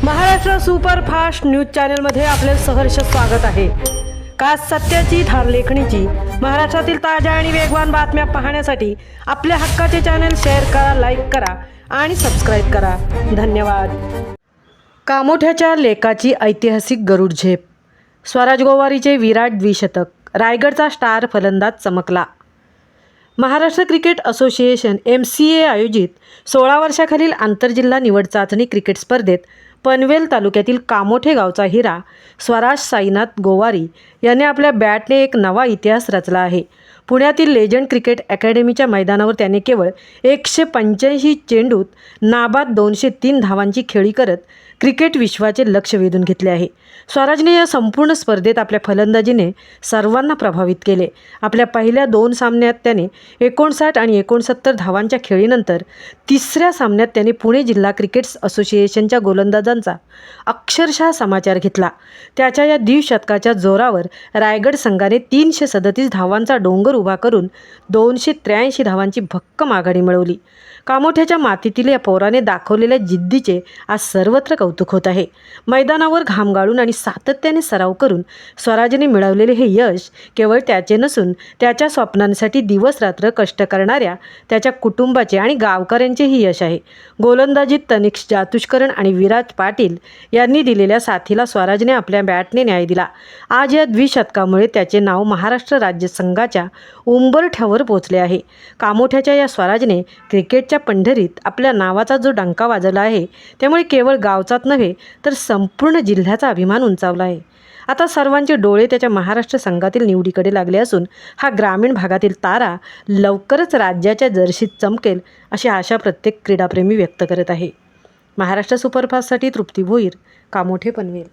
Maharashtra superfast news चॅनलमध्ये आपले सहर्ष स्वागत आहे। खास सत्याची धार लेखणीची महाराष्ट्रातील ताज्या आणि वेगवान बातम्या पाहण्यासाठी आपल्या हक्काचे चॅनल शेअर करा, लाईक करा आणि सबस्क्राईब करा। धन्यवाद। कामोठ्याच्या लेकाची ऐतिहासिक गरुड झेप, स्वराज गोवारीचे विराट द्विशतक, रायगडचा स्टार फलंदाज चमकला। महाराष्ट्र क्रिकेट असोसिएशन MCA आयोजित 16 वर्षाखालील आंतरजिल्हा निवड चाचणी क्रिकेट स्पर्धेत पनवेल तालुक्यातील कामोठे गावचा हिरा स्वराज साईनाथ गोवारी याने आपल्या बॅटने एक नवा इतिहास रचला आहे। पुण्यातील लेजंड क्रिकेट अकॅडमीच्या मैदानावर त्याने केवळ 185 चेंडूत नाबाद 203 धावांची खेळी करत क्रिकेट विश्वाचे लक्ष वेधून घेतले आहे। स्वराजने या संपूर्ण स्पर्धेत आपल्या फलंदाजीने सर्वांना प्रभावित केले। आपल्या पहिल्या 2 सामन्यात त्याने 59 आणि 69 धावांच्या खेळीनंतर तिसऱ्या सामन्यात त्याने पुणे जिल्हा क्रिकेट असोसिएशनच्या गोलंदाजांचा अक्षरशः समाचार घेतला। त्याच्या या द्विशतकाच्या जोरावर रायगड संघाने 337 धावांचा डोंगर उभा करून 283 धावांची भक्कम आघाडी मिळवली। कामोठ्याच्या मातीतील या पोराने दाखवलेल्या जिद्दीचे आज सर्वत्र कौतुक होत आहे। मैदानावर घाम गाळून आणि सातत्याने सराव करून स्वराजने मिळवलेले हे यश केवळ त्याचे नसून त्याच्या स्वप्नांसाठी दिवस-रात्र कष्ट करणाऱ्या त्याच्या कुटुंबाचे आणि गावकऱ्यांचेही यश आहे। गोलंदाजीत तनिष्क जातुष्करण आणि विराज पाटील यांनी दिलेल्या साथीला स्वराजने आपल्या बॅटने न्याय दिला। आज या द्विशतकामुळे त्याचे नाव महाराष्ट्र राज्य संघाच्या उंबरठ्यावर पोहोचले आहे। कामोठ्याच्या या स्वराजने क्रिकेटच्या पंढरीत आपल्या नावाचा जो डंका वाजवला आहे, त्यामुळे केवळ गावचाच नव्हे तर संपूर्ण जिल्ह्याचा अभिमान उंचावला आहे। आता सर्वांचे डोळे त्याच्या महाराष्ट्र संघातील निवडीकडे लागले असून हा ग्रामीण भागातील तारा लवकरच राज्याच्या जर्सीत चमकेल अशी आशा प्रत्येक क्रीडाप्रेमी व्यक्त करत आहे। महाराष्ट्र सुपरफास्टसाठी तृप्ती भोईर, कामोठे, पनवेल।